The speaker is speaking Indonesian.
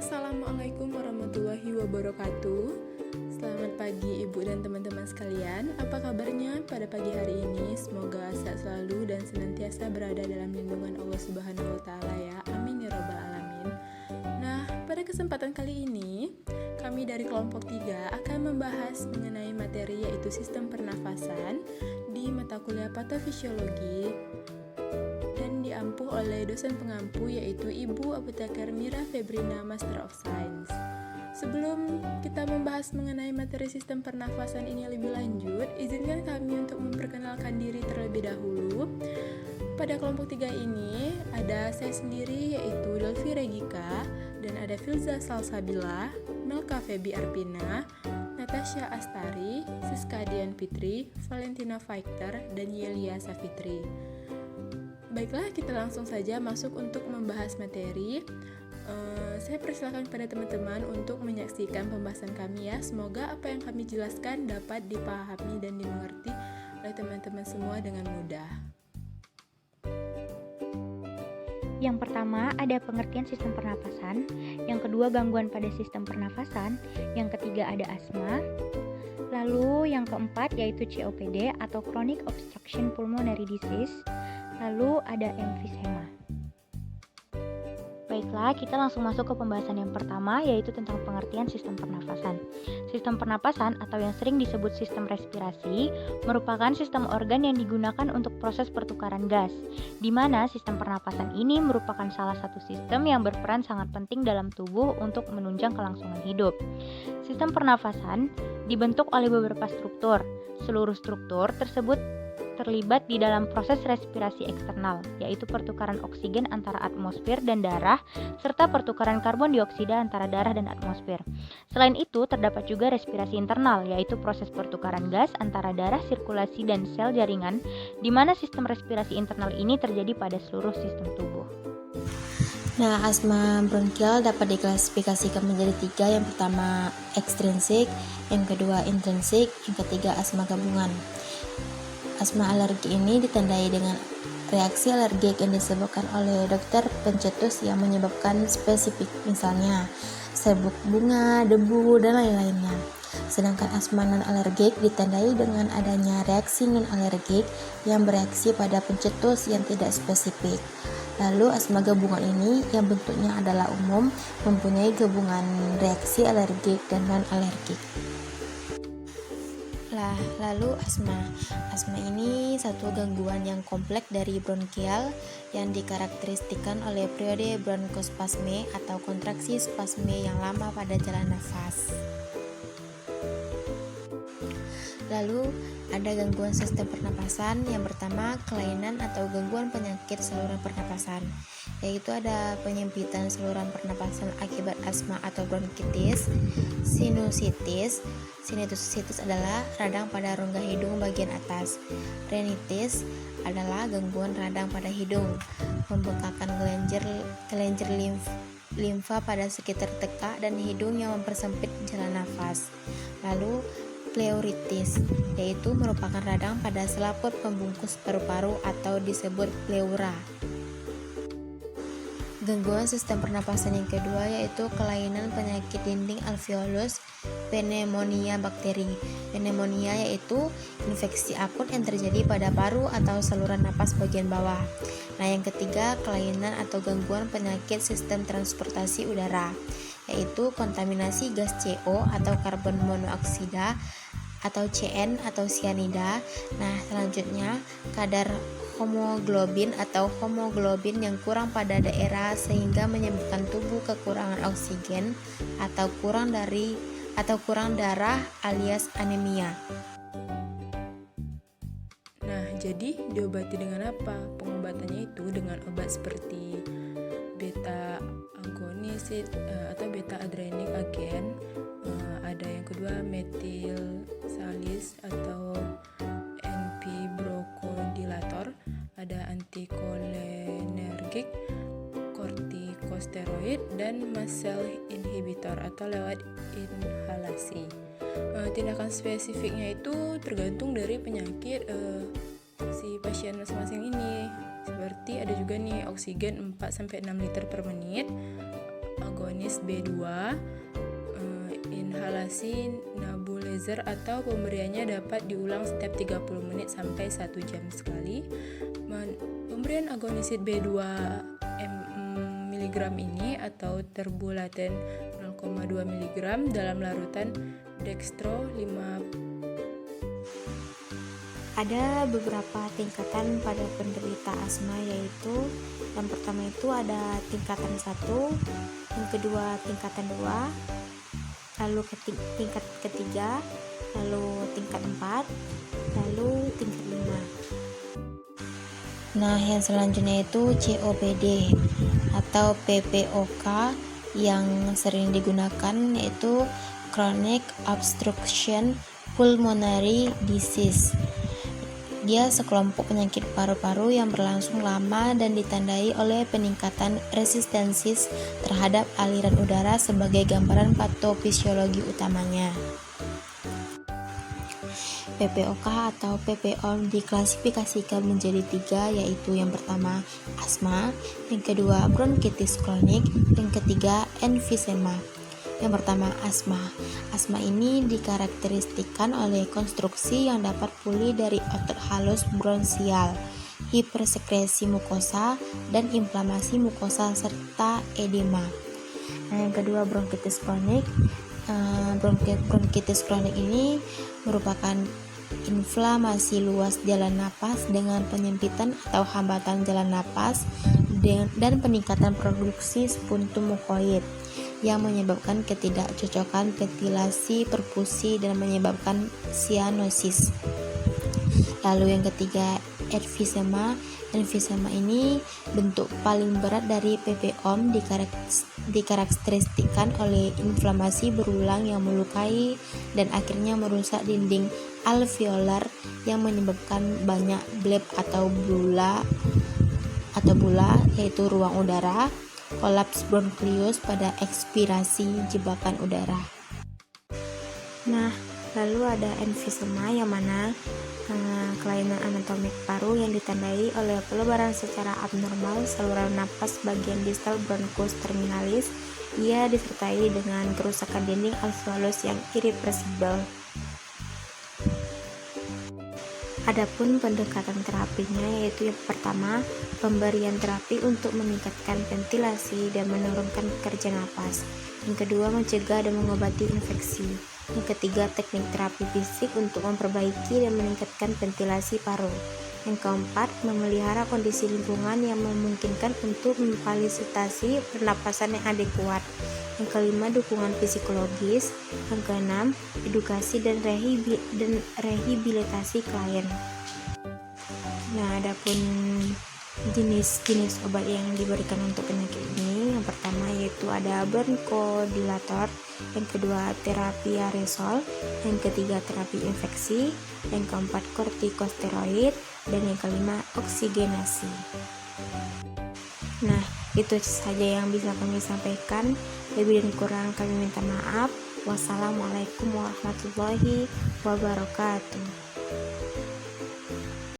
Assalamualaikum warahmatullahi wabarakatuh. Selamat pagi Ibu dan teman-teman sekalian. Apa kabarnya pada pagi hari ini? Semoga sehat selalu dan senantiasa berada dalam lindungan Allah Subhanahu wa taala ya. Amin ya rabbal alamin. Nah, pada kesempatan kali ini kami dari kelompok 3 akan membahas mengenai materi yaitu sistem pernafasan di mata kuliah patofisiologi dan diampu oleh dosen pengampu yaitu Ibu Apoteker Mira Febrina Master of Science. Sebelum kita membahas mengenai materi sistem pernafasan ini lebih lanjut, izinkan kami untuk memperkenalkan diri terlebih dahulu. Pada kelompok 3 ini ada saya sendiri yaitu Delvi Regika, dan ada Filza Salsabila, Melka Febi Arpina, Natasha Astari, Siska Dian Fitri, Valentina Fighter, dan Yelia Safitri. Baiklah, kita langsung saja masuk untuk membahas materi. Saya persilakan kepada teman-teman untuk menyaksikan pembahasan kami ya. Semoga apa yang kami jelaskan dapat dipahami dan dimengerti oleh teman-teman semua dengan mudah. Yang pertama ada pengertian sistem pernapasan, yang kedua gangguan pada sistem pernapasan, yang ketiga ada asma, lalu yang keempat yaitu COPD atau Chronic Obstruction Pulmonary Disease, lalu ada emfisema. Baiklah, kita langsung masuk ke pembahasan yang pertama, yaitu tentang pengertian sistem pernapasan. Sistem pernapasan atau yang sering disebut sistem respirasi merupakan sistem organ yang digunakan untuk proses pertukaran gas, di mana sistem pernapasan ini merupakan salah satu sistem yang berperan sangat penting dalam tubuh untuk menunjang kelangsungan hidup. Sistem pernapasan dibentuk oleh beberapa struktur. Seluruh struktur tersebut terlibat di dalam proses respirasi eksternal, yaitu pertukaran oksigen antara atmosfer dan darah, serta pertukaran karbon dioksida antara darah dan atmosfer. Selain itu, terdapat juga respirasi internal, yaitu proses pertukaran gas antara darah, sirkulasi, dan sel jaringan, di mana sistem respirasi internal ini terjadi pada seluruh sistem tubuh. Nah, asma bronkial dapat diklasifikasikan menjadi 3. Yang pertama ekstrinsik, yang kedua intrinsik, yang ketiga asma gabungan. Asma alergi ini ditandai dengan reaksi alergik yang disebabkan oleh dokter pencetus yang menyebabkan spesifik, misalnya serbuk bunga, debu, dan lain-lainnya. Sedangkan asma non-alergik ditandai dengan adanya reaksi non-alergik yang bereaksi pada pencetus yang tidak spesifik. Lalu asma gabungan ini yang bentuknya adalah umum, mempunyai gabungan reaksi alergik dan non-alergik. Lalu asma ini satu gangguan yang kompleks dari bronkial yang dikarakteristikkan oleh periode bronkospasme atau kontraksi spasme yang lama pada jalan nafas. Lalu ada gangguan sistem pernapasan. Yang pertama, kelainan atau gangguan penyakit saluran pernapasan, yaitu ada penyempitan saluran pernapasan akibat asma atau bronkitis, sinusitis. Sinusitis adalah radang pada rongga hidung bagian atas. Rinitis adalah gangguan radang pada hidung, pembekakan kelenjar limfa pada sekitar tekak dan hidung yang mempersempit jalan nafas. Lalu pleuritis, yaitu merupakan radang pada selaput pembungkus paru-paru atau disebut pleura. Gangguan sistem pernapasan yang kedua yaitu kelainan penyakit dinding alveolus, pneumonia bakteri. Pneumonia yaitu infeksi akut yang terjadi pada paru atau saluran napas bagian bawah. Nah, yang ketiga, kelainan atau gangguan penyakit sistem transportasi udara, yaitu kontaminasi gas CO atau karbon monoksida atau CN atau sianida. Nah, selanjutnya kadar hemoglobin atau hemoglobin yang kurang pada daerah sehingga menyebabkan tubuh kekurangan oksigen atau kurang darah alias anemia. Nah, jadi diobati dengan apa? Pengobatannya itu dengan obat seperti beta agonis atau beta adrenik agen. Ada yang kedua metil salis atau bronchodilator, ada antikolinergik, kortikosteroid, dan mast cell inhibitor atau lewat inhalasi. Tindakan spesifiknya itu tergantung dari penyakit si pasien masing-masing ini. Seperti ada juga nih oksigen 4-6 liter per menit, agonis B2, inhalasi nebulizer atau pemberiannya dapat diulang setiap 30 menit sampai 1 jam sekali. Pemberian agonisit B2 mg ini atau terbulaten 0,2 mg dalam larutan dextro 5. Ada beberapa tingkatan pada penderita asma, yaitu yang pertama itu ada tingkatan 1, yang kedua tingkatan 2, lalu tingkat ketiga, lalu tingkat 4, lalu tingkat 5. Nah, yang selanjutnya itu COPD atau PPOK yang sering digunakan yaitu Chronic Obstruction Pulmonary Disease. Dia sekelompok penyakit paru-paru yang berlangsung lama dan ditandai oleh peningkatan resistensi terhadap aliran udara sebagai gambaran patofisiologi utamanya. PPOK atau PPO diklasifikasikan menjadi 3, yaitu yang pertama asma, yang kedua bronkitis kronik, yang ketiga emfisema. Yang pertama, asma. Asma ini dikarakteristikkan oleh konstruksi yang dapat pulih dari otot halus bronsial, hipersekresi mukosa, dan inflamasi mukosa serta edema. Nah, yang kedua, bronkitis kronik. Bronkitis kronik ini merupakan inflamasi luas jalan napas dengan penyempitan atau hambatan jalan napas dan peningkatan produksi spuntum mukoid yang menyebabkan ketidakcocokan ventilasi perfusi dan menyebabkan sianosis. Lalu yang ketiga, emfisema. Emfisema ini bentuk paling berat dari PPOM, dikarakteristikkan oleh inflamasi berulang yang melukai dan akhirnya merusak dinding alveolar yang menyebabkan banyak bleb atau bula yaitu ruang udara, kolaps bronkius pada ekspirasi jebakan udara. Nah, lalu ada emfisema yang mana kelainan anatomik paru yang ditandai oleh pelebaran secara abnormal saluran napas bagian distal bronchus terminalis. Ia disertai dengan kerusakan dinding alveolus yang irreversibel. Adapun pendekatan terapinya yaitu yang pertama, pemberian terapi untuk meningkatkan ventilasi dan menurunkan kerja napas. Yang kedua, mencegah dan mengobati infeksi. Yang ketiga, teknik terapi fisik untuk memperbaiki dan meningkatkan ventilasi paru. Yang keempat, memelihara kondisi lingkungan yang memungkinkan untuk memfasilitasi pernapasan yang adekuat. Yang kelima, dukungan psikologis. Yang keenam, edukasi dan rehabilitasi klien. Nah, adapun jenis-jenis obat yang diberikan untuk penyakit ini, yang pertama yaitu ada bronchodilator, yang kedua terapi aerosol, yang ketiga terapi infeksi, yang keempat kortikosteroid, dan yang kelima oksigenasi. Nah, itu saja yang bisa kami sampaikan. Lebih dan kurang kami minta maaf. Wassalamualaikum warahmatullahi wabarakatuh.